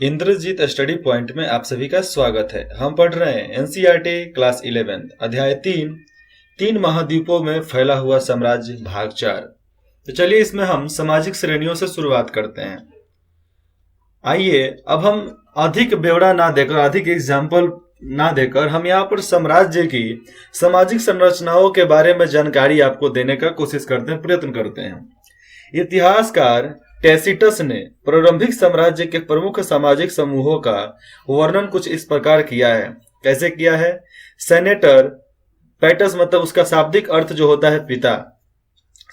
Indrajit study point में आप सभी का स्वागत है। हम पढ़ रहे हैं एनसीईआरटी क्लास 11 अध्याय 3 महाद्वीपों में फैला हुआ साम्राज्य भाग 4। तो चलिए इसमें हम सामाजिक श्रेणियों से शुरुआत करते हैं। आइए अब हम अधिक ब्यौरा ना देकर, अधिक एग्जाम्पल ना देकर हम यहाँ पर साम्राज्य की सामाजिक संरचनाओं के बारे में जानकारी आपको देने का कोशिश करते हैं, प्रयत्न करते हैं। इतिहासकार टैसिटस ने प्रारंभिक साम्राज्य के प्रमुख सामाजिक समूहों का वर्णन कुछ इस प्रकार किया है। कैसे किया है? सेनेटर पैटस, मतलब उसका शाब्दिक अर्थ जो होता है पिता।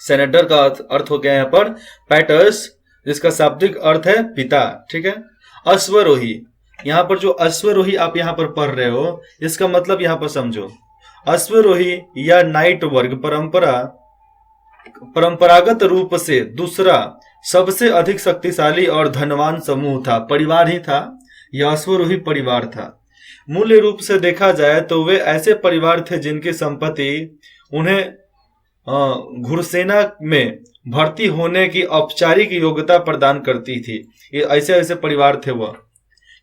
सेनेटर का अर्थ हो गया यहाँ पर पैटस, जिसका शाब्दिक अर्थ है पिता। ठीक है। अश्वरोही, यहाँ पर जो अश्वरोही आप यहाँ पर पढ़ रहे हो, इसका मतलब यहाँ पर समझो। अश्वरोही या नाइट वर्ग परंपरागत रूप से दूसरा सबसे अधिक शक्तिशाली और धनवान समूह था, परिवार ही था। यह अश्वरोही परिवार था। मूल्य रूप से देखा जाए तो वे ऐसे परिवार थे जिनकी संपत्ति उन्हें घुड़सेना में भर्ती होने की औपचारिक योग्यता प्रदान करती थी। ये ऐसे परिवार थे वह,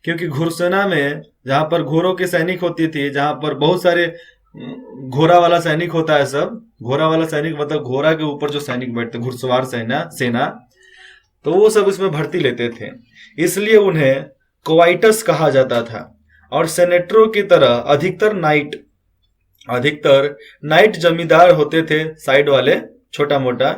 क्योंकि घुड़सेना में जहां पर घोड़ों की सैनिक होती थी, जहां पर बहुत सारे घोड़ा वाला सैनिक होता है, सब घोड़ा वाला सैनिक मतलब घोड़ा के ऊपर जो सैनिक बैठते, घुड़सवार सेना, तो वो सब इसमें भर्ती लेते थे। इसलिए उन्हें क्वाइटस कहा जाता था। और सेनेटरों की तरह अधिकतर नाइट जमींदार होते थे, साइड वाले, छोटा मोटा।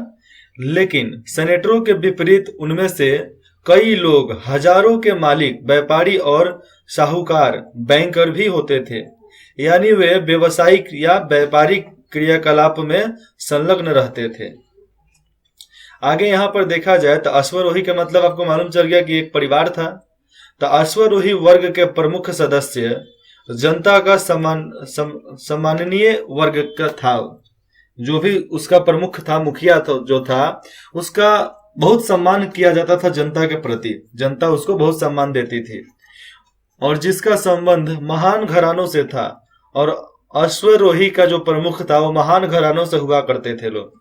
लेकिन सेनेटरों के विपरीत उनमें से कई लोग हजारों के मालिक, व्यापारी और साहूकार, बैंकर भी होते थे। यानी वे व्यवसायिक या व्यापारिक क्रियाकलाप में संलग्न रहते थे। आगे यहाँ पर देखा जाए तो अश्वरोही का मतलब आपको मालूम चल गया कि एक परिवार था। तो अश्वरोही वर्ग के प्रमुख सदस्य जनता का सम्माननीय वर्ग का था। जो भी उसका प्रमुख था, मुखिया जो था, उसका बहुत सम्मान किया जाता था जनता के प्रति। जनता उसको बहुत सम्मान देती थी। और जिसका संबंध महान घरानों से था। और अश्वरोही का जो प्रमुख था वो महान घरानों से हुआ करते थे लोग,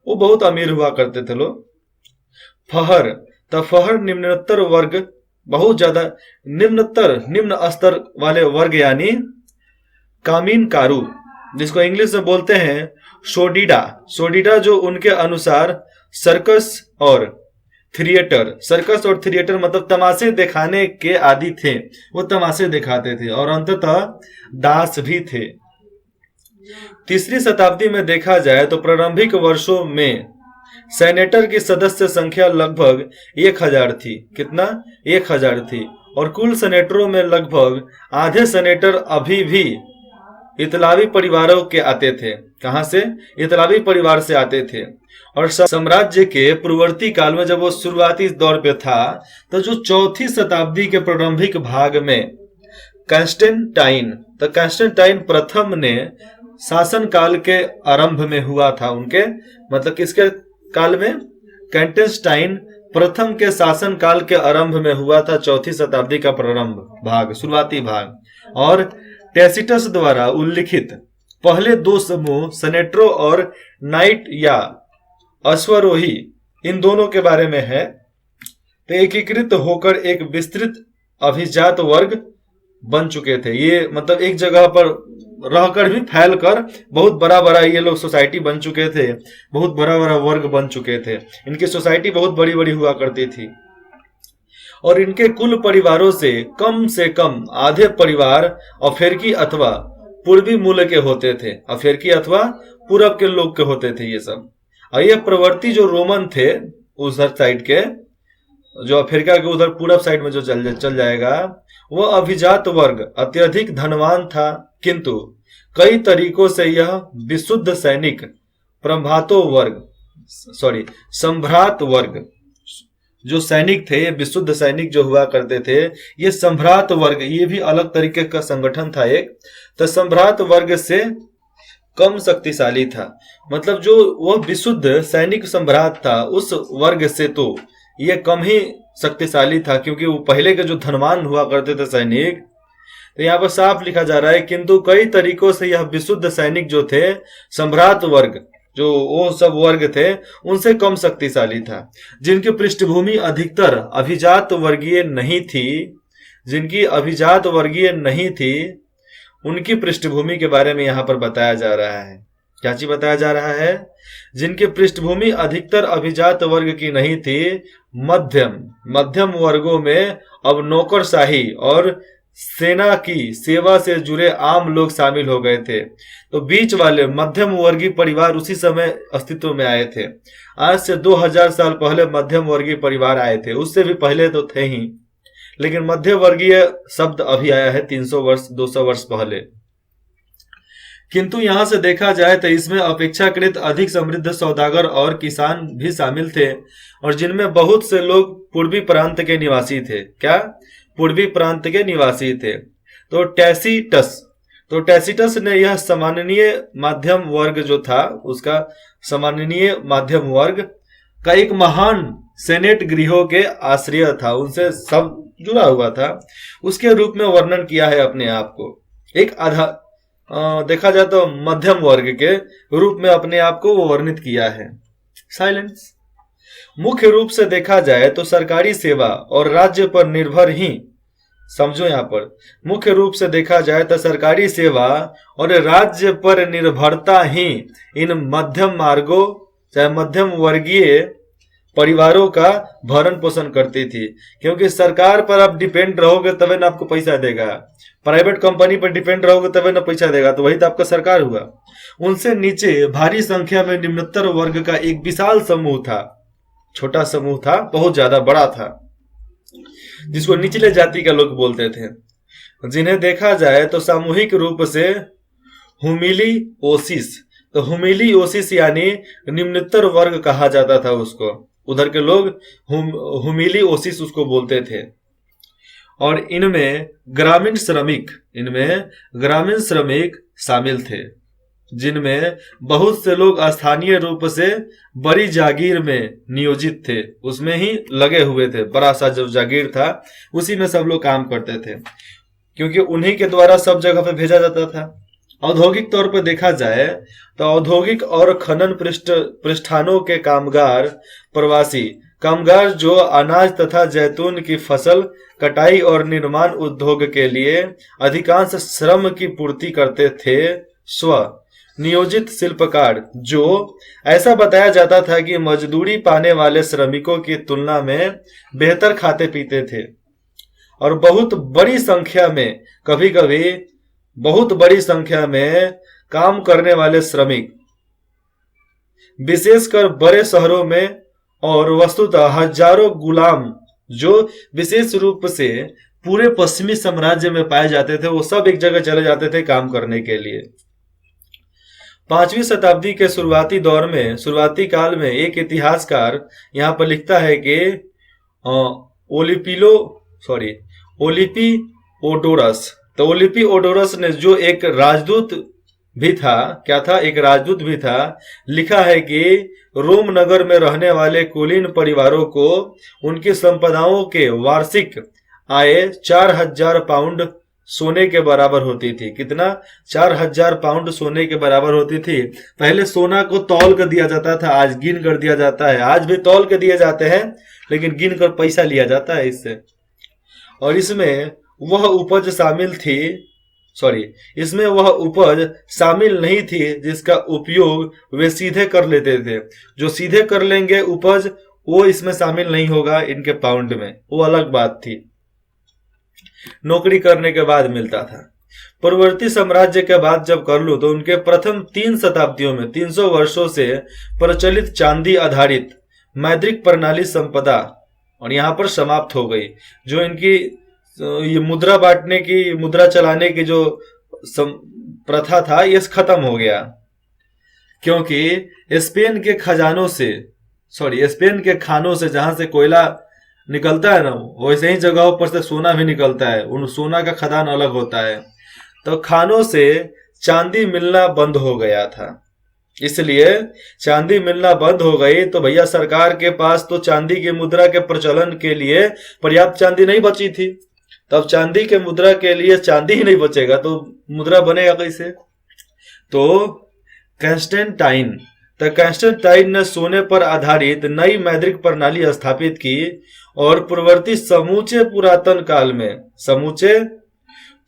वो बहुत अमीर हुआ करते थे लोग। फहर निम्नतर वर्ग, बहुत ज्यादा निम्न स्तर वाले वर्ग, यानी कामीन कारू, जिसको इंग्लिश में बोलते हैं सोडिडा, जो उनके अनुसार सर्कस और थिएटर मतलब तमाशे दिखाने के आदी थे। वो तमाशे दिखाते थे और अंततः दास भी थे। तीसरी शताब्दी में देखा जाए तो प्रारंभिक वर्षों में सेनेटर की सदस्य संख्या लगभग 1000 थी। कितना? 1000 थी। और कुल सेनेटरों में लगभग आधे सेनेटर अभी भी इतालवी परिवारों के आते थे। कहां से? इतालवी परिवार से आते थे। और साम्राज्य के पूर्ववर्ती काल में जब वो शुरुआती दौर पे था, तो जो चौथी शताब्दी के प्रारंभिक भाग में कंस्टेंटाइन प्रथम ने शासन काल के आरंभ में हुआ था उनके, मतलब किसके काल में? कंस्टेंटाइन प्रथम के शासन काल के आरंभ में हुआ था, चौथी शताब्दी का प्रारंभ भाग, शुरुआती भाग। और टैसिटस द्वारा उल्लिखित पहले दो समूह सेनेटरों और नाइट या अश्वरोही, इन दोनों के बारे में है। तो एकीकृत होकर एक विस्तृत अभिजात वर्ग बन चुके थे। ये मतलब एक जगह पर रहकर भी फैलकर बहुत बड़ा ये लोग सोसाइटी बन चुके थे, बहुत बड़ा वर्ग बन चुके थे। इनकी सोसाइटी बहुत बड़ी हुआ करती थी। और इनके कुल परिवारों से कम आधे परिवार अफ्रीकी अथवा पूर्वी मूल के होते थे। अफ्रीकी अथवा पूरब के लोग के होते थे ये सब। और ये प्रवर्ती जो रोमन थे उधर साइड के, जो अफ्रीका के उधर पूरब साइड में जो चल जाएगा, वो अभिजात वर्ग अत्यधिक धनवान था। किंतु कई तरीकों से यह विशुद्ध सैनिक सम्भ्रात वर्ग, जो सैनिक थे, ये विशुद्ध सैनिक जो हुआ करते थे, ये सम्भ्रात वर्ग, ये भी अलग तरीके का संगठन था एक। तो सम्भ्रात वर्ग से कम शक्तिशाली था। मतलब जो वो विशुद्ध सैनिक सम्भ्रात था, उस वर्ग से तो ये कम ही शक्तिशाली था, क्योंकि वो पहले के जो धनवान हुआ करते थे सैनिक। तो यहाँ पर साफ लिखा जा रहा है, किंतु कई तरीकों से यह विशुद्ध सैनिक जो थे, सम्भ्रात वर्ग जो वो सब वर्ग थे उनसे कम शक्तिशाली था, जिनकी पृष्ठभूमि अधिकतर अभिजात वर्गीय नहीं थी, जिनकी अभिजात वर्गीय नहीं थी, उनकी पृष्ठभूमि के बारे में यहाँ पर बताया जा रहा है। क्या चीज बताया जा रहा है? जिनकी पृष्ठभूमि अधिकतर अभिजात वर्ग की नहीं थी, मध्यम वर्गों में अब नौकरशाही और सेना की सेवा से जुड़े आम लोग शामिल हो गए थे। तो बीच वाले मध्यम वर्गीय परिवार उसी समय अस्तित्व में आए थे। आज से 2000 साल पहले मध्यम वर्गीय परिवार आए थे, उससे भी पहले तो थे ही, लेकिन मध्य वर्गीय शब्द अभी आया है 300 वर्ष 200 वर्ष पहले। किंतु यहां से देखा जाए तो इसमें अपेक्षाकृत अधिक समृद्ध सौदागर और किसान भी शामिल थे, और जिनमें बहुत से लोग पूर्वी प्रांत के निवासी थे। क्या? पूर्वी प्रांत के निवासी थे। तो टैसिटस ने यह सम्माननीय मध्यम वर्ग जो था, उसका सम्माननीय मध्यम वर्ग का एक महान सेनेट गृहों के आश्रय था, उनसे सब जुड़ा हुआ था, उसके रूप में वर्णन किया है अपने आप को। एक देखा जाए तो मध्यम वर्ग के रूप में अपने आप को वो वर्णित किया है। साइलेंस। मुख्य रूप से देखा जाए तो सरकारी सेवा और राज्य पर निर्भर ही, समझो यहां पर, मुख्य रूप से देखा जाए तो सरकारी सेवा और राज्य पर निर्भरता ही इन मध्यम मार्गों चाहे मध्यम वर्गीय परिवारों का भरण पोषण करती थी। क्योंकि सरकार पर आप डिपेंड रहोगे तभी ना आपको पैसा देगा, प्राइवेट कंपनी पर डिपेंड रहोगे तभी ना पैसा देगा, तो वही तो आपका सरकार हुआ। उनसे नीचे भारी संख्या में निम्नतर वर्ग का एक विशाल समूह था, छोटा समूह था, बहुत ज्यादा बड़ा था, जिसको निचले जाति के लोग बोलते थे, जिन्हें देखा जाए तो सामूहिक रूप से हुमिलियोसिस, तो हुमिलियोसिस यानी निम्नतर वर्ग कहा जाता था उसको, उधर के लोग हुमिलियोसिस उसको बोलते थे। और इनमें ग्रामीण श्रमिक शामिल थे, जिनमें बहुत से लोग स्थानीय रूप से बड़ी जागीर में नियोजित थे, उसमें ही लगे हुए थे। बड़ा सा जो जागीर था उसी में सब लोग काम करते थे, क्योंकि उन्हीं के द्वारा सब जगह पे भेजा जाता था। औद्योगिक तौर पर देखा जाए तो औद्योगिक और खनन प्रतिष्ठानों के कामगार, प्रवासी कामगार जो अनाज तथा जैतून की फसल कटाई और निर्माण उद्योग के लिए अधिकांश श्रम की पूर्ति करते थे। स्व नियोजित शिल्पकार, जो ऐसा बताया जाता था कि मजदूरी पाने वाले श्रमिकों की तुलना में बेहतर खाते पीते थे, और बहुत बड़ी संख्या में, कभी कभी बहुत बड़ी संख्या में काम करने वाले श्रमिक, विशेषकर बड़े शहरों में, और वस्तुतः हजारों गुलाम जो विशेष रूप से पूरे पश्चिमी साम्राज्य में पाए जाते थे, वो सब एक जगह चले जाते थे काम करने के लिए। 5वीं शताब्दी के शुरुआती काल में एक इतिहासकार यहाँ पर लिखता है कि ओलिपिओडोरस, तो ओलिपिओडोरस ने, जो एक राजदूत भी था, क्या था? एक राजदूत भी था, लिखा है कि रोम नगर में रहने वाले कुलीन परिवारों को उनकी संपदाओं के वार्षिक आय 4000 पाउंड सोने के बराबर होती थी। कितना? 4000 पाउंड सोने के बराबर होती थी। पहले सोना को तौल कर दिया जाता था, आज गिन कर दिया जाता है। आज भी तौल के दिए जाते हैं, लेकिन गिन कर पैसा लिया जाता है इससे। और इसमें वह उपज शामिल नहीं थी जिसका उपयोग वे सीधे कर लेते थे। जो सीधे कर लेंगे उपज, वो इसमें शामिल नहीं होगा इनके पाउंड में, वो अलग बात थी, नौकरी करने के बाद मिलता था। पूर्ववर्ती साम्राज्य के बाद जब कर लो तो उनके प्रथम 3 शताब्दियों में 300 वर्षों से प्रचलित चांदी आधारित मौद्रिक प्रणाली संपदा और यहाँ पर समाप्त हो गई। जो इनकी ये मुद्रा बांटने की, मुद्रा चलाने की जो प्रथा था, ये खत्म हो गया, क्योंकि स्पेन के खानों से जहां से कोयला निकलता है ना, वैसे ही जगहों पर से सोना भी निकलता है, उन सोना का खदान अलग होता है। तो खानों से चांदी मिलना बंद हो गया था, इसलिए चांदी मिलना बंद हो गई तो भैया सरकार के पास तो चांदी की मुद्रा के प्रचलन के लिए पर्याप्त चांदी नहीं बची थी। तब चांदी के मुद्रा के लिए चांदी ही नहीं बचेगा तो मुद्रा बनेगा कैसे? तो तो कंस्टेंटाइन ने सोने पर आधारित नई मौद्रिक प्रणाली स्थापित की और पूर्ववर्ती समूचे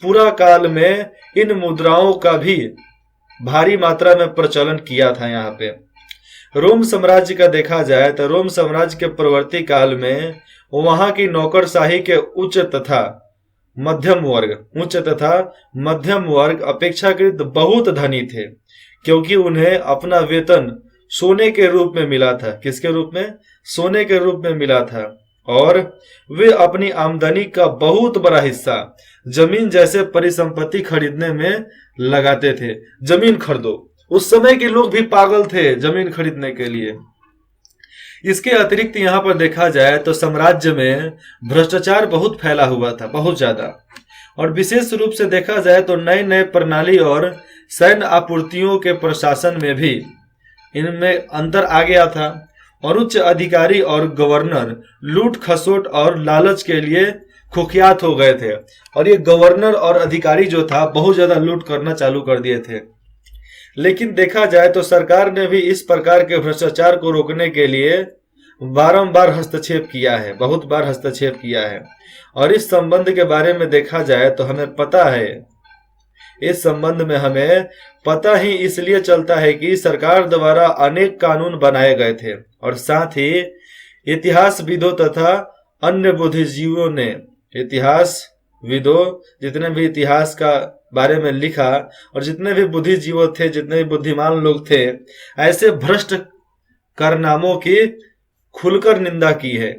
पूरा काल में इन मुद्राओं का भी भारी मात्रा में प्रचलन किया था। यहाँ पे रोम साम्राज्य का देखा जाए तो रोम साम्राज्य के पूर्ववर्ती काल में वहां की नौकरशाही के उच्च तथा मध्यम वर्ग अपेक्षाकृत बहुत धनी थे, क्योंकि उन्हें अपना वेतन सोने के रूप में मिला था। किसके रूप में? सोने के रूप में मिला था। और वे अपनी आमदनी का बहुत बड़ा हिस्सा जमीन जैसे परिसंपत्ति खरीदने में लगाते थे। जमीन खरीदो, उस समय के लोग भी पागल थे जमीन खरीदने के लिए। इसके अतिरिक्त यहाँ पर देखा जाए तो साम्राज्य में भ्रष्टाचार बहुत फैला हुआ था, बहुत ज्यादा। और विशेष रूप से देखा जाए तो नए नए प्रणाली और सैन्य आपूर्तियों के प्रशासन में भी इनमें अंतर आ गया था। और उच्च अधिकारी और गवर्नर लूट खसोट और लालच के लिए कुख्यात हो गए थे। और ये गवर्नर और अधिकारी जो था बहुत ज्यादा लूट करना चालू कर दिए थे। लेकिन देखा जाए तो सरकार ने भी इस प्रकार के भ्रष्टाचार को रोकने के लिए बारंबार हस्तक्षेप किया है, बहुत बार हस्तक्षेप किया है। और इस संबंध के बारे में देखा जाए तो हमें पता है, इस संबंध में हमें पता ही इसलिए चलता है कि सरकार द्वारा अनेक कानून बनाए गए थे। और साथ ही इतिहासविदों तथा अन्य बुद्धिजीवियों ने, इतिहासविदों जितने भी इतिहास का बारे में लिखा और जितने भी बुद्धिजीवी थे, जितने भी बुद्धिमान लोग थे, ऐसे भ्रष्ट कारनामों की खुलकर निंदा की है।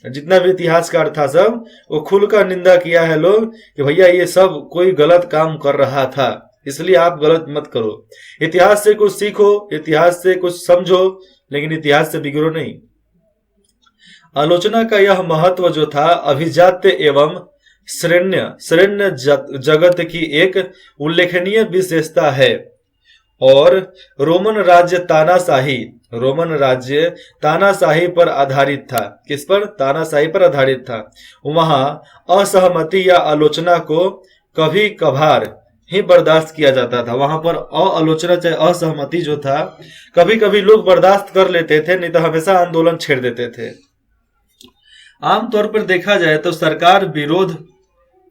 जितना भी इतिहासकार था सब वो खुलकर निंदा किया है लोग कि भैया ये सब कोई गलत काम कर रहा था, इसलिए आप गलत मत करो। इतिहास से कुछ सीखो, इतिहास से कुछ समझो, लेकिन इतिहास से बिगड़ो नहीं। आलोचना का यह महत्व जो था अभिजात्य एवं श्रेण्य जगत की एक उल्लेखनीय विशेषता है। और रोमन राज्य तानाशाही पर आधारित था। किस पर? तानाशाही पर आधारित था। वहां असहमति या आलोचना को कभी कभार ही बर्दाश्त किया जाता था। वहां पर आलोचना चाहे असहमति जो था कभी कभी लोग बर्दाश्त कर लेते थे, नहीं तो हमेशा आंदोलन छेड़ देते थे। आमतौर पर देखा जाए तो सरकार विरोध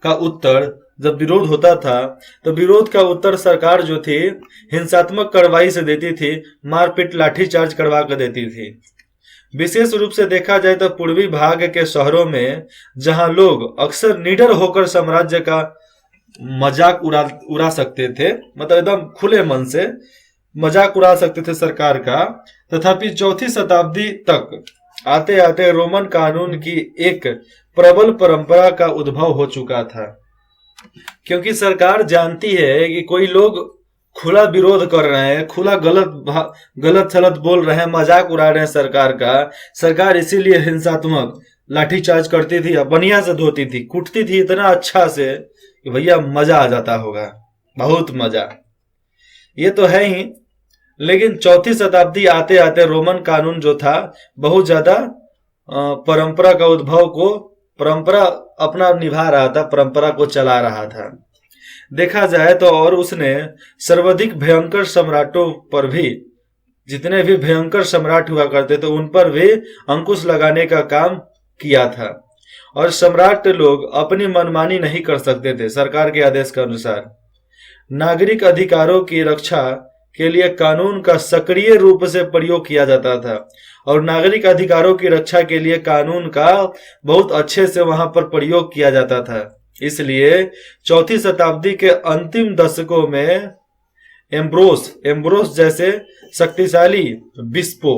का उत्तर, जब विरोध होता था तो विरोध का उत्तर सरकार जो थी हिंसात्मक कार्रवाई से देती थी, मारपीट लाठीचार्ज करवा कर देती थी। विशेष रूप से देखा जाए तो पूर्वी भाग के शहरों में जहां लोग अक्सर निडर होकर साम्राज्य का मजाक उड़ा सकते थे, मतलब एकदम खुले मन से मजाक उड़ा सकते थे सरकार का। तथापि चौथी शताब्दी तक आते आते रोमन कानून की एक प्रबल परंपरा का उद्भव हो चुका था, क्योंकि सरकार जानती है कि कोई लोग खुला विरोध कर रहे हैं, खुला गलत सलत बोल रहे हैं, मजाक उड़ा रहे हैं सरकार का। सरकार इसीलिए हिंसात्मक लाठीचार्ज करती थी, बढ़िया से धोती थी, कूटती थी इतना अच्छा से कि भैया मजा आ जाता होगा, बहुत मजा। ये तो है ही, लेकिन चौथी शताब्दी आते आते रोमन कानून जो था बहुत ज्यादा परंपरा का उद्भव को, परंपरा अपना निभा रहा था, परंपरा को चला रहा था देखा जाए तो। और उसने सर्वाधिक भयंकर सम्राटों पर भी, जितने भी भयंकर सम्राट हुआ करते थे उन पर भी अंकुश लगाने का काम किया था। और सम्राट लोग अपनी मनमानी नहीं कर सकते थे सरकार के आदेश के अनुसार। नागरिक अधिकारों की रक्षा के लिए कानून का सक्रिय रूप से प्रयोग किया जाता था, और नागरिक अधिकारों की रक्षा के लिए कानून का बहुत अच्छे से वहां पर प्रयोग किया जाता था। इसलिए चौथी शताब्दी के अंतिम दशकों में एम्ब्रोस जैसे शक्तिशाली बिस्पो,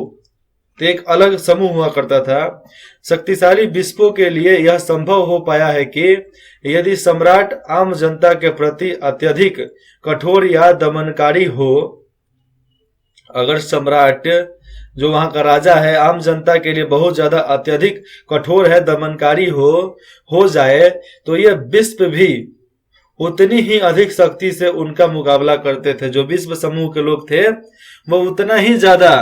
तो एक अलग समूह हुआ करता था। शक्तिशाली बिस्पो के लिए यह संभव हो पाया है कि यदि सम्राट आम जनता के प्रति अत्यधिक कठोर या दमनकारी हो, अगर सम्राट जो वहां का राजा है आम जनता के लिए बहुत ज्यादा अत्यधिक कठोर है, दमनकारी हो जाए, तो ये विश्व भी उतनी ही अधिक शक्ति से उनका मुकाबला करते थे। जो विश्व समूह के लोग थे वो उतना ही ज्यादा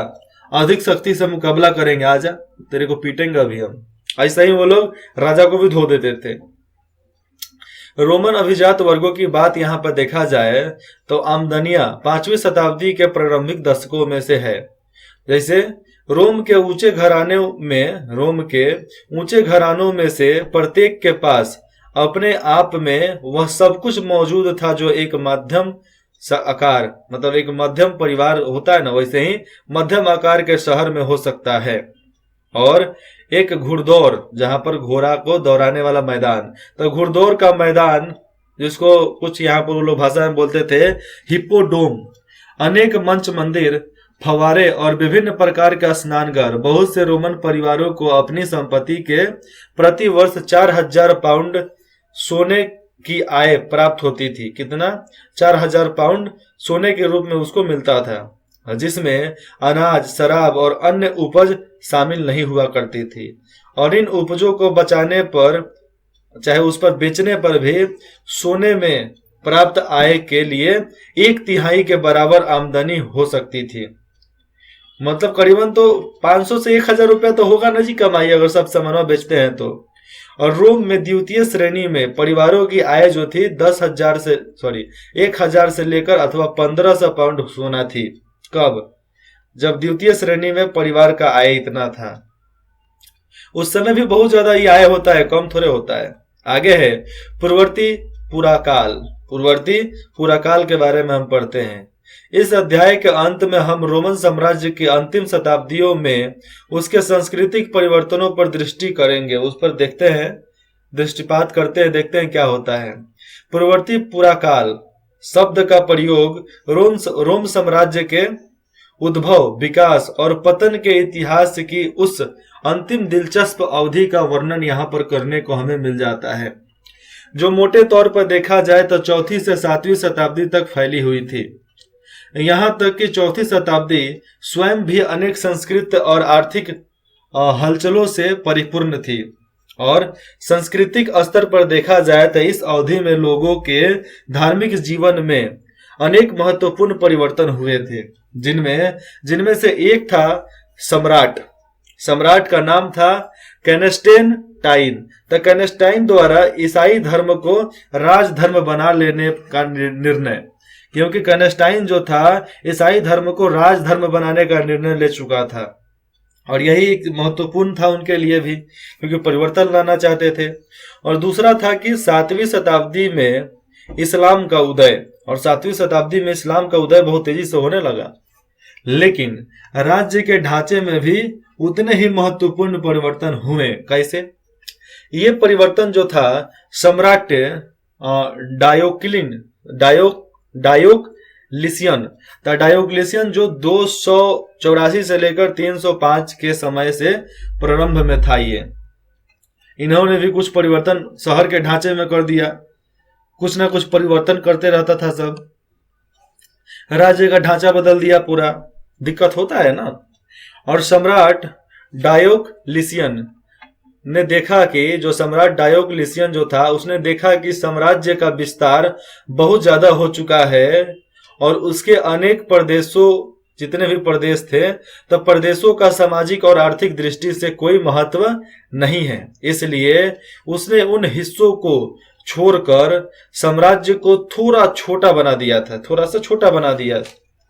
अधिक शक्ति से मुकाबला करेंगे, आजा तेरे को पीटेंगे अभी हम, ऐसा ही वो लोग राजा को भी धो देते थे। रोमन अभिजात वर्गों की बात यहाँ पर देखा जाए तो आमदनियां 5वीं शताब्दी के प्रारंभिक दशकों में से है। जैसे रोम के ऊंचे घरानों में से प्रत्येक के पास अपने आप में वह सब कुछ मौजूद था जो एक मध्यम आकार, मतलब एक मध्यम परिवार होता है ना, वैसे ही मध्यम आकार के शहर में हो सकता है। और एक घुड़दौड़, जहां पर घोड़ा को दौड़ाने वाला मैदान, तो घुड़दौड़ का मैदान, जिसको कुछ यहाँ पर लोग भाषा में बोलते थे हिप्पोडोम, अनेक मंच मंदिर, फव्वारे और विभिन्न प्रकार का स्नानघर, बहुत से रोमन परिवारों को अपनी संपत्ति के प्रति वर्ष 4000 पाउंड सोने की आय प्राप्त होती थी। कितना? 4000 पाउंड सोने के रूप में उसको मिलता था, जिसमें अनाज, शराब और अन्य उपज शामिल नहीं हुआ करती थी। और इन उपजों को बचाने पर, चाहे उस पर बेचने पर भी सोने में प्राप्त आय के लिए 1/3 के बराबर आमदनी हो सकती थी। मतलब करीबन तो 500 से 1000 रुपया तो होगा ना जी कमाई, अगर सब सामान बेचते हैं तो। और रोम में द्वितीय श्रेणी में परिवारों की आय जो थी 10,000 से लेकर अथवा 1500 पाउंड सोना थी। कब? जब द्वितीय श्रेणी में परिवार का आय इतना था। उस समय भी बहुत ज्यादा ये आय होता है, कम थोड़े होता है। आगे है पूर्ववर्ती पुराकाल के बारे में हम पढ़ते हैं। इस अध्याय के अंत में हम रोमन साम्राज्य की अंतिम शताब्दियों में उसके सांस्कृतिक परिवर्तनों पर दृष्टि करेंगे, उस पर देखते हैं, दृष्टिपात करते हैं, देखते हैं क्या होता है। पूर्ववर्ती पुराकाल शब्द का प्रयोग रोम साम्राज्य के उद्भव, विकास और पतन के इतिहास की उस अंतिम दिलचस्प अवधि का वर्णन यहाँ पर करने को हमें मिल जाता है, जो मोटे तौर पर देखा जाए तो 4वीं से 7वीं शताब्दी तक फैली हुई थी। यहाँ तक कि 4वीं शताब्दी स्वयं भी अनेक सांस्कृतिक और आर्थिक हलचलों से परिपूर्ण थी। और सांस्कृतिक स्तर पर देखा जाए तो इस अवधि में लोगों के धार्मिक जीवन में अनेक महत्वपूर्ण परिवर्तन हुए थे, जिनमें से एक था सम्राट का नाम था कैनेस्टेनटाइन। तो कैनेस्टाइन द्वारा ईसाई धर्म को राजधर्म बना लेने का निर्णय, क्योंकि कैनेस्टाइन जो था ईसाई धर्म को राजधर्म बनाने का निर्णय ले चुका था, और यही एक महत्वपूर्ण था उनके लिए भी, क्योंकि परिवर्तन लाना चाहते थे। और दूसरा था कि 7वीं शताब्दी में इस्लाम का उदय, और 7वीं शताब्दी में इस्लाम का उदय बहुत तेजी से होने लगा। लेकिन राज्य के ढांचे में भी उतने ही महत्वपूर्ण परिवर्तन हुए। कैसे? ये परिवर्तन जो था सम्राट डायोक्लिसियन जो 284 से लेकर 305 के समय से प्रारंभ में था, ये इन्होंने भी कुछ परिवर्तन शहर के ढांचे में कर दिया, कुछ ना कुछ परिवर्तन करते रहता था, सब राज्य का ढांचा बदल दिया पूरा, दिक्कत होता है ना। और सम्राट डायोक्लिसियन ने देखा कि जो था उसने देखा कि साम्राज्य का विस्तार बहुत ज्यादा हो चुका है और उसके अनेक प्रदेशों, जितने भी प्रदेश थे, तो प्रदेशों का सामाजिक और आर्थिक दृष्टि से कोई महत्व नहीं है। इसलिए उसने उन हिस्सों को छोड़कर साम्राज्य को थोड़ा छोटा बना दिया था, थोड़ा सा छोटा बना दिया,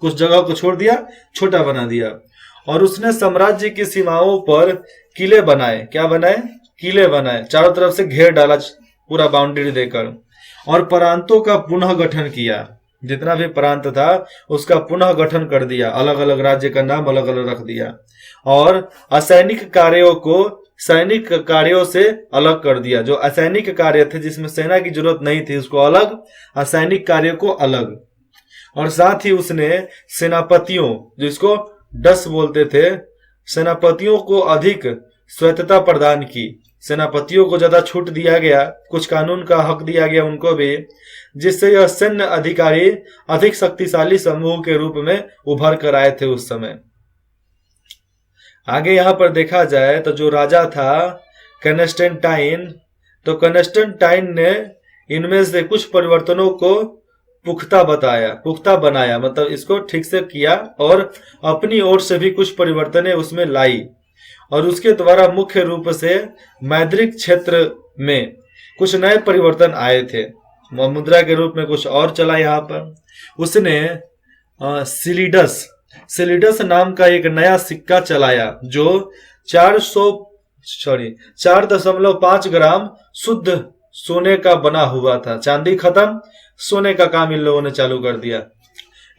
कुछ जगह को छोड़ दिया, छोटा बना दिया। और उसने साम्राज्य की सीमाओं पर किले बनाए। क्या बनाए? किले बनाए, चारों तरफ से घेर डाला पूरा बाउंड्री देकर, और प्रांतों का पुनः गठन किया। जितना भी प्रांत था उसका पुनः गठन कर दिया, अलग अलग राज्य का नाम अलग अलग रख दिया, और असैनिक कार्यों को सैनिक कार्यों से अलग कर दिया। जो असैनिक कार्य थे जिसमें सेना की जरूरत नहीं थी उसको अलग, असैनिक कार्य को अलग। और साथ ही उसने सेनापतियों, जिसको डस बोलते थे, सेनापतियों को अधिक स्वायत्तता प्रदान की। सेनापतियों को ज्यादा छूट दिया गया, कुछ कानून का हक दिया गया उनको भी, जिससे यह सैन्य अधिकारी अधिक शक्तिशाली समूह के रूप में उभर कर आए थे उस समय। आगे यहाँ पर देखा जाए तो जो राजा था कैनेस्टेनटाइन, तो कैनेस्टेनटाइन ने इनमें से कुछ परिवर्तनों को पुख्ता बनाया, मतलब इसको ठीक से किया, और अपनी ओर से भी कुछ परिवर्तनें उसमें लाई। और उसके द्वारा मुख्य रूप से मौद्रिक क्षेत्र में कुछ नए परिवर्तन आए थे। मुद्रा के रूप में कुछ और चला यहाँ पर। उसने सेलिडस नाम का एक नया सिक्का चलाया जो 4.5 ग्राम शुद्ध सोने का बना हुआ था। चांदी खत्म, सोने का काम इन लोगों ने चालू कर दिया।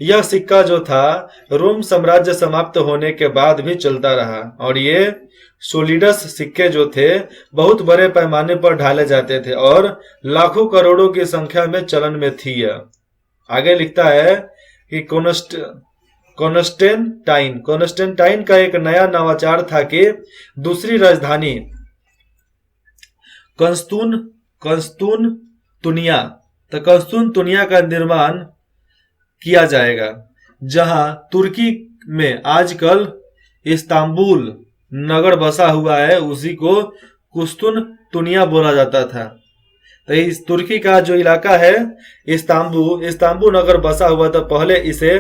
यह सिक्का जो था रोम साम्राज्य समाप्त होने के बाद भी चलता रहा और ये सोलिडस सिक्के जो थे बहुत बड़े पैमाने पर ढाले जाते थे और लाखों करोड़ों की संख्या में चलन में थी। यह आगे लिखता है कि कॉन्स्टेंटाइन का एक नया नवाचार था कि दूसरी राजधानी कस्तूनतुनिया का निर्माण किया जाएगा, जहां तुर्की में आजकल इस्तांबुल नगर बसा हुआ है, उसी को कुस्तुनतुनिया बोला जाता था। तो इस तुर्की का जो इलाका है इस्तांबुल नगर बसा हुआ था। पहले इसे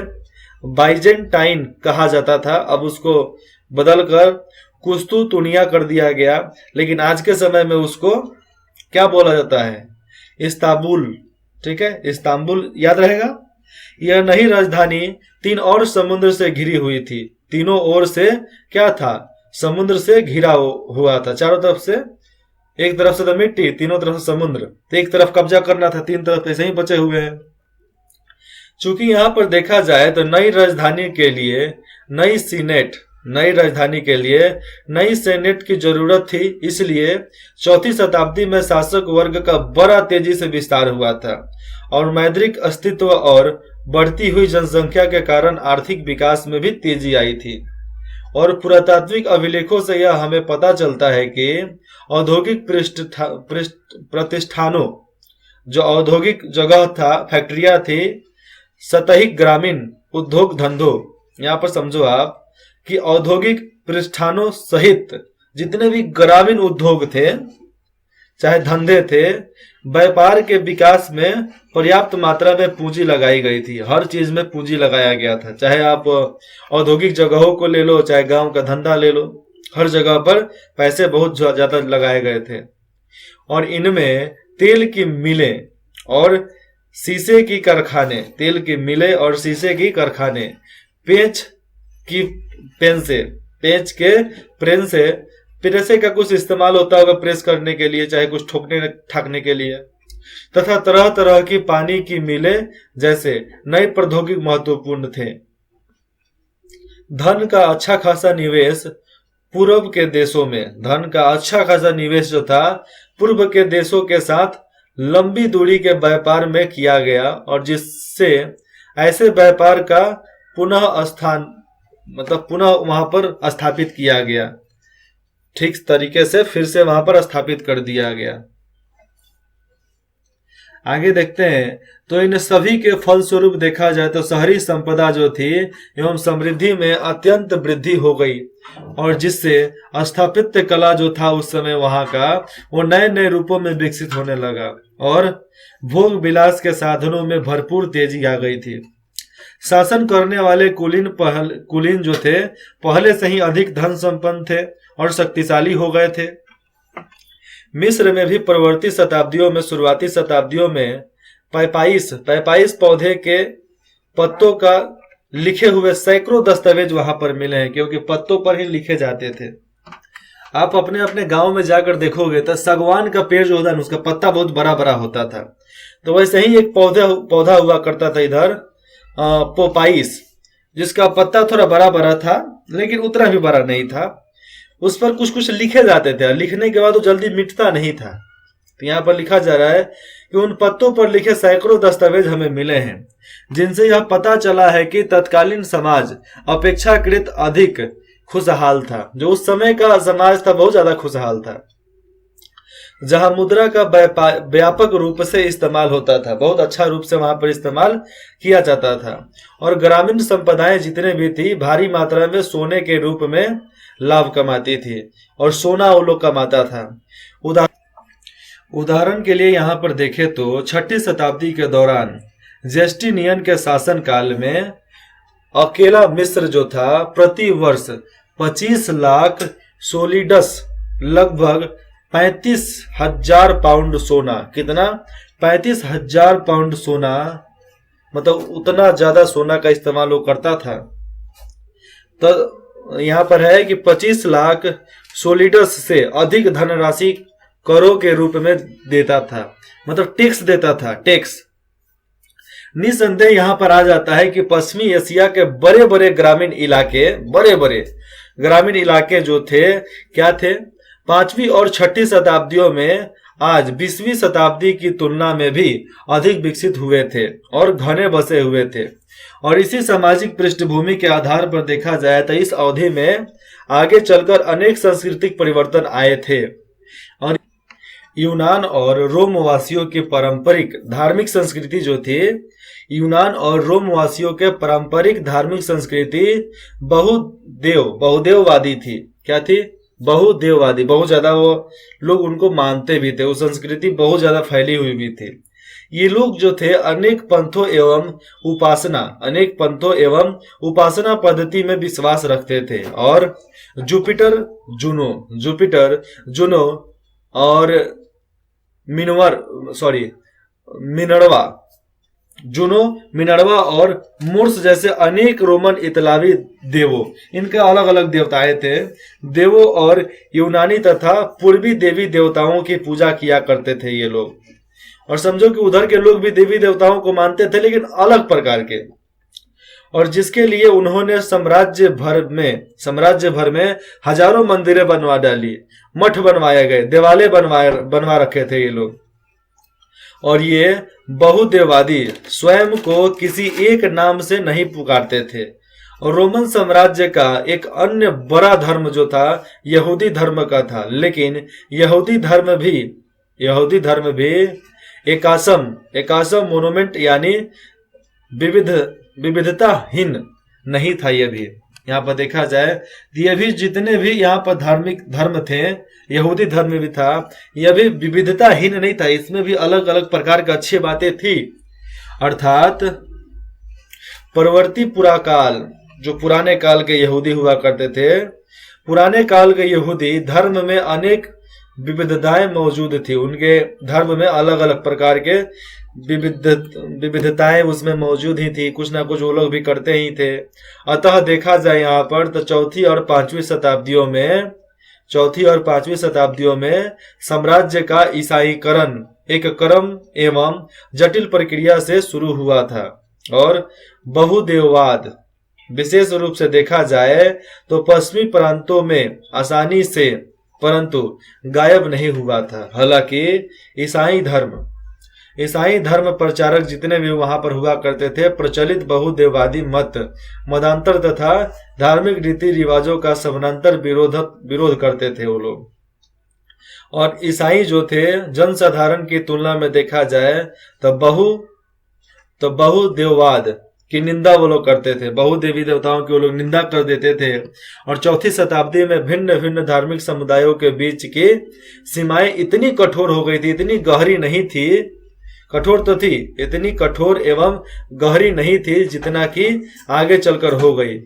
बाइजेंटाइन कहा जाता था, अब उसको बदलकर कुस्तुनतुनिया कर दिया गया, लेकिन आज के समय में उसको क्या बोला जाता है? इस्तांबुल। ठीक है, इस्तांबुल याद रहेगा। यह नई राजधानी 3 और समुद्र से घिरी हुई थी। तीनों ओर से क्या था? समुद्र से घिरा हुआ था। चारों तरफ से, एक तरफ से तो मिट्टी, तीनों तरफ से समुद्र। तो एक तरफ कब्जा करना था, 3 तरफ ऐसे ही बचे हुए हैं। चूंकि यहां पर देखा जाए तो नई राजधानी के लिए नई सेनेट की जरूरत थी, इसलिए 4वीं शताब्दी में शासक वर्ग का बड़ा तेजी से विस्तार हुआ था और मौद्रिक अस्तित्व और बढ़ती हुई जनसंख्या के कारण आर्थिक विकास में भी तेजी आई थी। और पुरातात्विक अभिलेखों से यह हमें पता चलता है कि औद्योगिक प्रतिष्ठानों, जो औद्योगिक जगह था, फैक्ट्रियां थी, सतही ग्रामीण उद्योग धंधों, यहां पर समझो आप कि औद्योगिक प्रतिष्ठानों सहित जितने भी ग्रामीण उद्योग थे, चाहे धंधे थे, व्यापार के विकास में पर्याप्त मात्रा में पूंजी लगाई गई थी। हर चीज में पूंजी लगाया गया था, चाहे आप औद्योगिक जगहों को ले लो, चाहे गांव का धंधा ले लो, हर जगह पर पैसे बहुत ज्यादा लगाए गए थे। और इनमें तेल की मिलें और शीशे की कारखाने, पेंच के प्रेसे का कुछ इस्तेमाल होता होगा प्रेस करने के लिए, चाहे कुछ ठोकने ठाकने के लिए, तथा तरह तरह की पानी की मिलें जैसे नए प्रौद्योगिक महत्वपूर्ण थे। धन का अच्छा खासा निवेश जो था पूर्व के देशों के साथ लंबी दूरी के व्यापार में किया गया और जिससे ऐसे व्यापार का पुनः वहां पर स्थापित किया गया, ठीक तरीके से फिर से वहां पर स्थापित कर दिया गया। आगे देखते हैं तो इन सभी के फलस्वरूप देखा जाए तो शहरी संपदा जो थी एवं समृद्धि में अत्यंत वृद्धि हो गई और जिससे स्थापत्य कला जो था उस समय वहां का, वो नए नए रूपों में विकसित होने लगा और भोग विलास के साधनों में भरपूर तेजी आ गई थी। शासन करने वाले कुलीन जो थे पहले से ही अधिक धन संपन्न थे और शक्तिशाली हो गए थे। मिस्र में भी शुरुआती शताब्दियों में पैपाइस पौधे के पत्तों का लिखे हुए सैकड़ों दस्तावेज वहां पर मिले हैं, क्योंकि पत्तों पर ही लिखे जाते थे। आप अपने अपने गांव में जाकर देखोगे तो सागवान का पेड़ जो होता है उसका पत्ता बहुत बड़ा बड़ा होता था, तो वैसे ही एक पौधा हुआ करता था इधर पोपाइस, जिसका पत्ता थोड़ा बड़ा बड़ा था लेकिन उतना भी बड़ा नहीं था। उस पर कुछ कुछ लिखे जाते थे, लिखने के बाद वो जल्दी मिटता नहीं था। तो यहाँ पर लिखा जा रहा है कि उन पत्तों पर लिखे सैकड़ों दस्तावेज हमें मिले हैं, जिनसे यह पता चला है कि तत्कालीन समाज अपेक्षाकृत अधिक खुशहाल था। जो उस समय का समाज था बहुत ज्यादा खुशहाल था, जहां मुद्रा का व्यापक रूप से इस्तेमाल होता था, बहुत अच्छा रूप से वहां पर इस्तेमाल किया जाता था। और ग्रामीण संपदाएं जितने भी थी भारी मात्रा में सोने के रूप में लाभ कमाती थी और सोना वो लोग कमाता था। उदाहरण के लिए यहाँ पर देखें तो 6वीं शताब्दी के दौरान जस्टिनियन के शासन काल में अकेला मिस्र जो था प्रति वर्ष 25 लाख सोलिडस, लगभग 35,000 पाउंड सोना, कितना 35,000 पाउंड सोना, मतलब उतना ज्यादा सोना का इस्तेमाल वो करता था। तो यहाँ पर है कि 25 लाख सोलिडस से अधिक धनराशि करों के रूप में देता था, मतलब टैक्स देता था, टैक्स। निसंदेह यहाँ पर आ जाता है कि पश्चिमी एशिया के बड़े बड़े ग्रामीण इलाके जो थे, क्या थे, 5वीं और 6ठी शताब्दियों में आज 20वीं शताब्दी की तुलना में भी अधिक विकसित हुए थे और घने बसे हुए थे। और इसी सामाजिक पृष्ठभूमि के आधार पर देखा जाए तो इस अवधि में आगे चलकर अनेक सांस्कृतिक परिवर्तन आए थे और यूनान और रोम वासियों की पारंपरिक धार्मिक संस्कृति जो थी, यूनान और रोम वासियों के पारंपरिक धार्मिक संस्कृति बहुदेववादी थी। क्या थी? बहुदेववादी, बहुत ज्यादा वो लोग उनको मानते भी थे, वो संस्कृति बहुत ज्यादा फैली हुई भी थी। ये लोग जो थे अनेक पंथों एवं उपासना पद्धति में विश्वास रखते थे और जुपिटर जुनो और मिनर्वा और मोर्स जैसे अनेक रोमन इतालवी देवों, इनके अलग अलग देवताएं थे। देवों और यूनानी तथा पूर्वी देवी देवताओं की पूजा किया करते थे ये लोग। और समझो कि उधर के लोग भी देवी देवताओं को मानते थे, लेकिन अलग प्रकार के। और जिसके लिए उन्होंने साम्राज्य भर में हजारों मंदिरें बनवा डाली, मठ बनवाए गए, देवालय बनवा रखे थे ये लोग। और ये बहुदेववादी स्वयं को किसी एक नाम से नहीं पुकारते थे। और रोमन साम्राज्य का एक अन्य बड़ा धर्म जो था यहूदी धर्म का था, लेकिन यहूदी धर्म भी एकासम मोनोमेंट यानी विविधताहीन नहीं था। ये भी यहाँ पर देखा जाए, ये भी जितने भी यहाँ पर धार्मिक धर्म थे, यहूदी धर्म भी था, यह भी विविधताहीन नहीं था, इसमें भी अलग अलग प्रकार की अच्छी बातें थी। अर्थात परवर्ती पुराकाल, जो पुराने काल के यहूदी हुआ करते थे, पुराने काल के यहूदी धर्म में अनेक विविधताएं मौजूद थी। उनके धर्म में अलग अलग प्रकार के विविधताएं उसमें मौजूद ही थी, कुछ ना कुछ वो लोग भी करते ही थे। अतः देखा जाए यहाँ पर तो चौथी और पांचवी शताब्दियों में साम्राज्य का ईसाईकरण एक क्रम एवं जटिल प्रक्रिया से शुरू हुआ था। और बहुदेववाद विशेष रूप से देखा जाए तो पश्चिमी प्रांतों में आसानी से परंतु गायब नहीं हुआ था। हालांकि ईसाई धर्म प्रचारक जितने भी वहां पर हुआ करते थे, प्रचलित बहुदेववादी मतांतर तथा धार्मिक रीति रिवाजों का समानांतर विरोध करते थे वो लोग। और ईसाई जो थे जनसाधारण की तुलना में देखा जाए तो बहुदेववाद की निंदा वो लोग करते थे, बहुदेवी देवताओं की वो लोग निंदा कर देते थे। और चौथी शताब्दी में भिन्न भिन्न धार्मिक समुदायों के बीच की सीमाएं इतनी कठोर हो गई थी, इतनी गहरी नहीं थी, कठोर तो थी, इतनी कठोर एवं गहरी नहीं थी जितना कि आगे चलकर हो गई।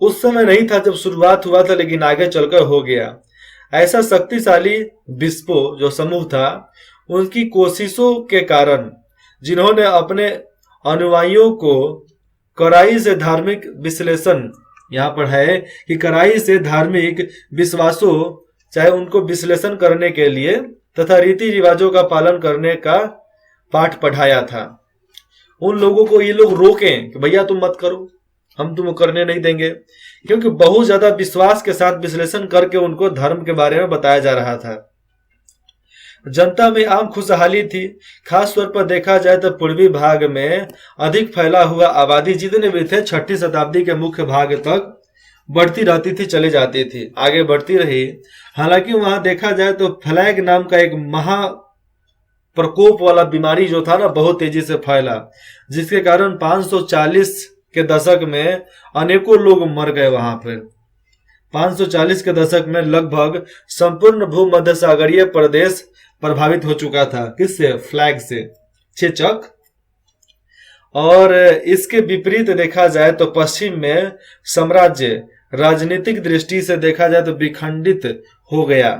उस समय नहीं था जब शुरुआत हुआ था, लेकिन आगे चलकर हो गया। ऐसा शक्तिशाली बिस्पो जो समूह था, उनकी कोशिशों के कारण, जिन्होंने अपने अनुयायियों को कड़ाई से धार्मिक विश्लेषण, यहाँ पर है कि कड़ाई से धार्मिक विश्वासों, चाहे उनको विश्लेषण करने के लिए तथा रीति रिवाजों का पालन करने का पाठ पढ़ाया था। उन लोगों को ये लोग रोकें कि भैया तुम मत करो, हम तुम करने नहीं देंगे, क्योंकि बहुत ज्यादा विश्वास के साथ विश्लेषण करके उनको धर्म के बारे में बताया जा रहा था। जनता में आम खुशहाली थी। खास तौर पर देखा जाए तो पूर्वी भाग में अधिक फैला हुआ आबादी जितने भी थे, 6ठी शताब्दी के मुख्य भाग तक बढ़ती रहती थी, चली जाती थी, आगे बढ़ती रही। हालांकि वहां देखा जाए तो फ्लैग नाम का एक महा प्रकोप वाला बीमारी जो था ना, बहुत तेजी से फैला, जिसके कारण 540 के दशक में अनेकों लोग मर गए। वहां पर 540 के दशक में लगभग संपूर्ण भूमध्य सागरीय प्रदेश प्रभावित हो चुका था। किससे? फ्लैग से, चेचक। और इसके विपरीत देखा जाए तो पश्चिम में साम्राज्य राजनीतिक दृष्टि से देखा जाए तो विखंडित हो गया,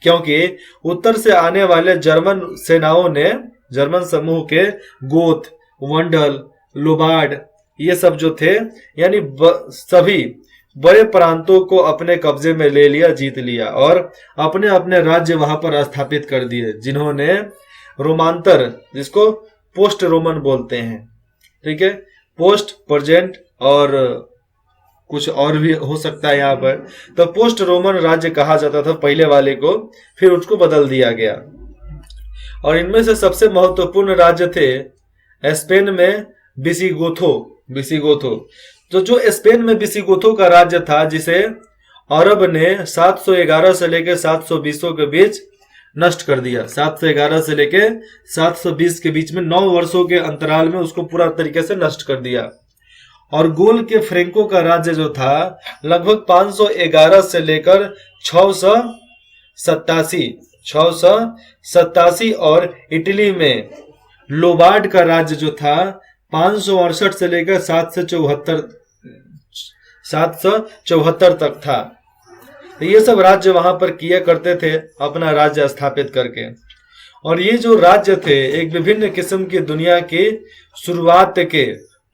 क्योंकि उत्तर से आने वाले जर्मन सेनाओं ने जर्मन समूह के गोथ, वंडल, लोबार्ड, ये सब जो थे, यानी सभी बड़े प्रांतों को अपने कब्जे में ले लिया, जीत लिया और अपने अपने राज्य वहां पर स्थापित कर दिए, जिन्होंने रोमांतर, जिसको पोस्ट रोमन बोलते हैं, ठीक है, पोस्ट, प्रेजेंट और कुछ और भी हो सकता है यहाँ पर। तो पोस्ट रोमन राज्य कहा जाता था पहले वाले को, फिर उसको बदल दिया गया। और इनमें से सबसे महत्वपूर्ण राज्य थे स्पेन में विसिगोथो। तो जो स्पेन में विसिगोथो का राज्य था, जिसे अरब ने 711 से लेकर 720 के बीच नष्ट कर दिया। 711 से लेकर 720 के बीच में 9 वर्षों के अंतराल में उसको पूरा तरीके से नष्ट कर दिया। और गोल के फ्रेंको का राज्य जो था, लगभग 511 से लेकर 687 और इटली में लोबार्ड का राज्य जो था 568 से लेकर 774 तक था। तो ये सब राज्य वहां पर किया करते थे अपना राज्य स्थापित करके। और ये जो राज्य थे एक विभिन्न किस्म की दुनिया की शुरुआत के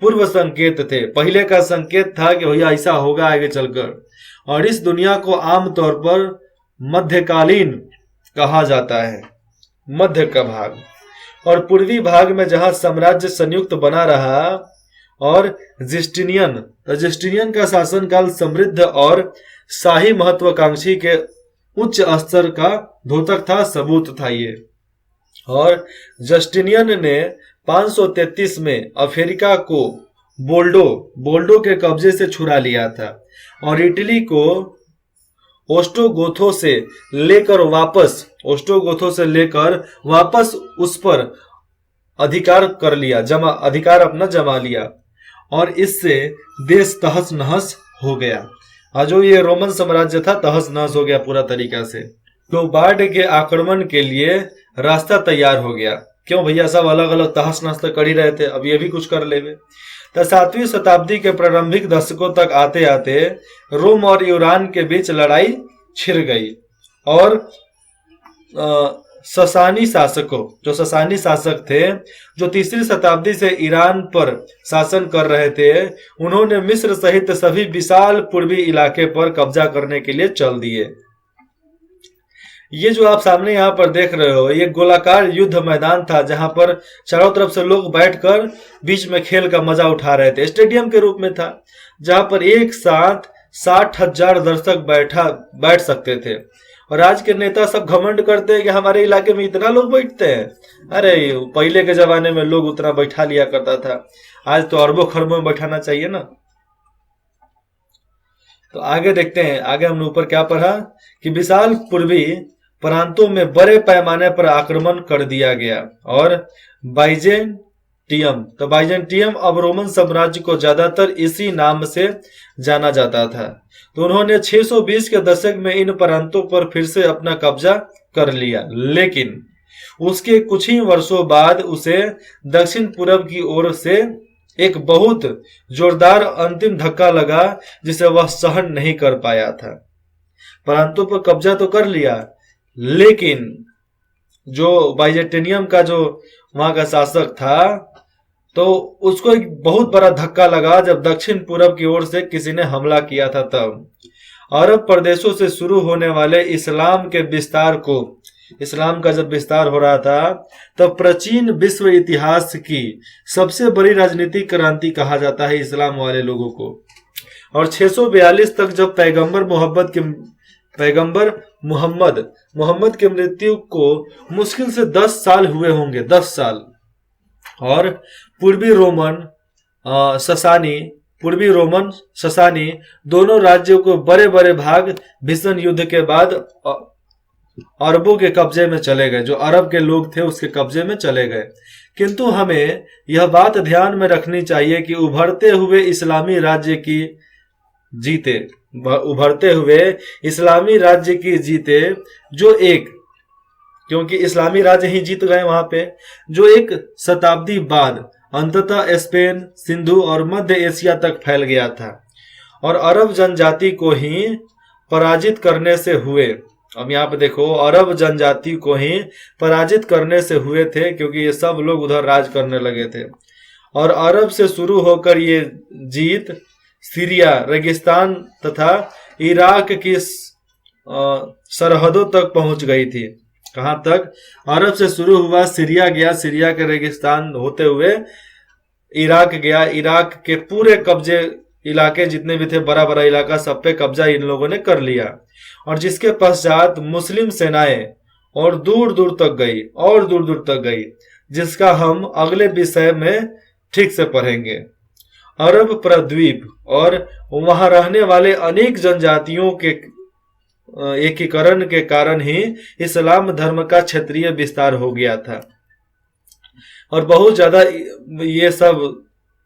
पूर्व संकेत थे। पहले का संकेत था कि भैया ऐसा होगा आगे चलकर। और इस दुनिया को आमतौर पर मध्यकालीन कहा जाता है, मध्य का भाग। और पूर्वी भाग में जहां साम्राज्य संयुक्त बना रहा और जस्टिनियन का शासनकाल समृद्ध और शाही महत्वाकांक्षी के उच्च स्तर का द्योतक था, सबूत था ये। और जस्टिनियन ने 533 में अफ्रीका को बोल्डो के कब्जे से छुड़ा लिया था और इटली को ओस्ट्रोगोथो से लेकर वापस उस पर अधिकार कर लिया, अधिकार अपना जमा लिया। और इससे देश तहस नहस हो गया। और जो ये रोमन साम्राज्य था तहस नहस हो गया पूरा तरीका से। तो बाढ़ के आक्रमण के लिए रास्ता तैयार हो गया। क्यों भैया, सब अलग अलग तहस नहस तो कर ही रहे थे, अब ये भी कुछ कर लेवे। तो 7वीं शताब्दी के प्रारंभिक दशकों तक आते आते रोम और यूनान के बीच लड़ाई छिड़ गई और ससानी शासक थे, जो 3री शताब्दी से ईरान पर शासन कर रहे थे, उन्होंने मिस्र सहित सभी विशाल पूर्वी इलाके पर कब्जा करने के लिए चल दिए। ये जो आप सामने यहाँ पर देख रहे हो, ये गोलाकार युद्ध मैदान था, जहां पर चारों तरफ से लोग बैठकर बीच में खेल का मजा उठा रहे थे। स्टेडियम के रूप में था, जहां पर एक साथ 60,000 दर्शक बैठ सकते थे। और आज के नेता सब घमंड करते हैं कि हमारे इलाके में इतना लोग बैठते हैं। अरे पहले के जमाने में लोग उतना बैठा लिया करता था, आज तो अरबों खरबों में बैठाना चाहिए ना। तो आगे देखते हैं, आगे हमने ऊपर क्या पढ़ा कि विशाल पूर्वी प्रांतों में बड़े पैमाने पर आक्रमण कर दिया गया। और बाइजेंटियम अब रोमन साम्राज्य को ज्यादातर इसी नाम से जाना जाता था। तो उन्होंने 620 के दशक में इन प्रांतों पर फिर से अपना कब्जा कर लिया, लेकिन उसके कुछ ही वर्षों बाद उसे दक्षिण पूर्व की ओर से एक बहुत जोरदार अंतिम धक्का लगा, जिसे वह सहन नहीं कर पाया था। प्रांतों पर कब्जा तो कर लिया, लेकिन जो बाइजेंटियम का जो वहां का शासक था, तो उसको एक बहुत बड़ा धक्का लगा जब दक्षिण पूर्व की ओर से किसी ने हमला किया था। तब अरब प्रदेशों से शुरू होने वाले इस्लाम का जब विस्तार हो रहा था, तब प्राचीन विश्व इतिहास की सबसे बड़ी राजनीतिक क्रांति कहा जाता है इस्लाम वाले लोगों को। और 642 तक जब पैगंबर मोहम्मद के मृत्यु को मुश्किल से 10 साल हुए होंगे, 10 साल। और पूर्वी रोमन ससानी दोनों राज्यों को बड़े बड़े भाग भीषण युद्ध के बाद अरबों के कब्जे में चले गए। जो अरब के लोग थे उसके कब्जे में चले गए। किंतु हमें यह बात ध्यान में रखनी चाहिए कि उभरते हुए इस्लामी राज्य की जीते जो एक, क्योंकि इस्लामी राज्य ही जीत गए वहां पे, जो एक शताब्दी बाद अंततः स्पेन, सिंधु और मध्य एशिया तक फैल गया था और अरब जनजाति को ही पराजित करने से हुए। अब यहाँ पे देखो, अरब जनजाति को ही पराजित करने से हुए थे, क्योंकि ये सब लोग उधर राज करने लगे थे। और अरब से शुरू होकर ये जीत सीरिया, रेगिस्तान तथा इराक की सरहदों तक पहुंच गई थी। कहां तक? अरब से शुरू हुआ, सीरिया गया, सीरिया के रेगिस्तान होते हुए इराक गया, इराक के पूरे कब्जे इलाके जितने भी थे, बड़ा बड़ा इलाका, सब पे कब्जा इन लोगों ने कर लिया। और जिसके पश्चात मुस्लिम सेनाएं और दूर दूर तक गई, और दूर दूर तक गई, जिसका हम अगले विषय में ठीक से पढ़ेंगे। अरब प्रद्वीप और वहां रहने वाले अनेक जनजातियों के एकीकरण के कारण ही इस्लाम धर्म का क्षेत्रीय विस्तार हो गया था और बहुत ज्यादा ये सब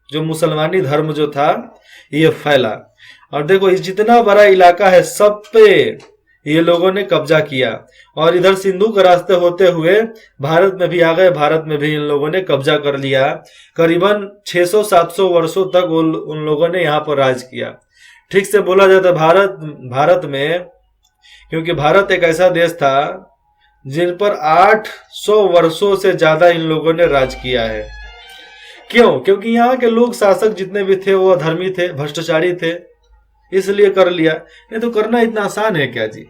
जो मुसलमानी धर्म जो था ये फैला। और देखो इस जितना बड़ा इलाका है सब पे ये लोगों ने कब्जा किया और इधर सिंधु के रास्ते होते हुए भारत में भी आ गए, भारत में भी इन लोगों ने कब्जा कर लिया। करीबन 600-700 वर्षों तक उन लोगों ने यहाँ पर राज किया। ठीक से बोला जाता भारत में, क्योंकि भारत एक ऐसा देश था जिन पर 800 वर्षों से ज्यादा इन लोगों ने राज किया है। क्यों? क्योंकि यहाँ के लोग, शासक जितने भी थे वो अधर्मी थे, भ्रष्टाचारी थे, इसलिए कर लिया। नहीं तो करना इतना आसान है क्या जी?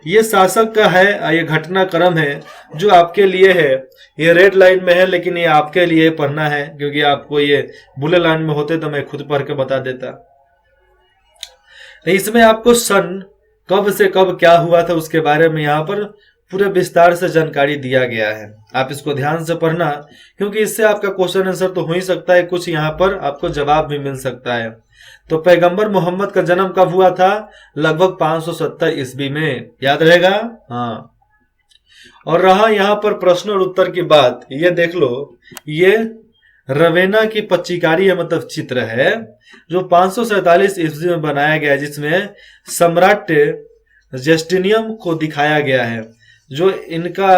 ये शासक का है, ये घटनाक्रम है जो आपके लिए है, ये रेड लाइन में है लेकिन ये आपके लिए पढ़ना है, क्योंकि आपको ये बुलेट लाइन में होते तो मैं खुद पढ़ के बता देता। तो इसमें आपको सन कब से कब क्या हुआ था उसके बारे में यहाँ पर पूरे विस्तार से जानकारी दिया गया है। आप इसको ध्यान से पढ़ना, क्योंकि इससे आपका क्वेश्चन आंसर तो हो ही सकता है, कुछ यहाँ पर आपको जवाब भी मिल सकता है। तो पैगंबर मोहम्मद का जन्म कब हुआ था? लगभग 570 ईस्वी में, याद रहेगा। हाँ, और रहा यहाँ पर प्रश्न और उत्तर की बात, ये देख लो, ये रवेना की पच्चीकारी है, मतलब चित्र है जो 547 ईस्वी में बनाया गया, जिसमें सम्राट जस्टिनियम को दिखाया गया है, जो इनका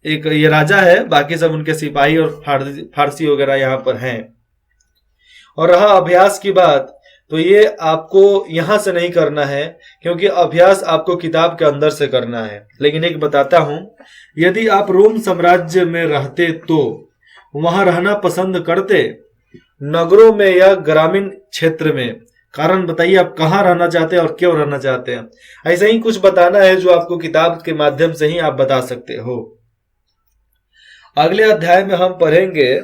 एक ये राजा है, बाकी सब उनके सिपाही और फारसी वगैरह यहाँ पर हैं। और रहा अभ्यास की बात, तो ये आपको यहां से नहीं करना है, क्योंकि अभ्यास आपको किताब के अंदर से करना है। लेकिन एक बताता हूं, यदि आप रोम साम्राज्य में रहते तो वहां रहना पसंद करते, नगरों में या ग्रामीण क्षेत्र में? कारण बताइए, आप कहां रहना चाहते हैं और क्यों रहना चाहते हैं। ऐसा ही कुछ बताना है जो आपको किताब के माध्यम से ही आप बता सकते हो। अगले अध्याय में हम पढ़ेंगे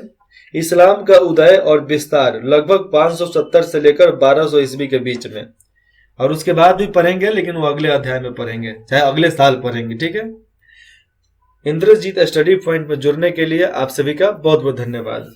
इस्लाम का उदय और विस्तार, लगभग 570 से लेकर 1200 ईस्वी के बीच में, और उसके बाद भी पढ़ेंगे, लेकिन वो अगले अध्याय में पढ़ेंगे, चाहे अगले साल पढ़ेंगे। ठीक है। इंद्रजीत स्टडी पॉइंट में जुड़ने के लिए आप सभी का बहुत बहुत धन्यवाद।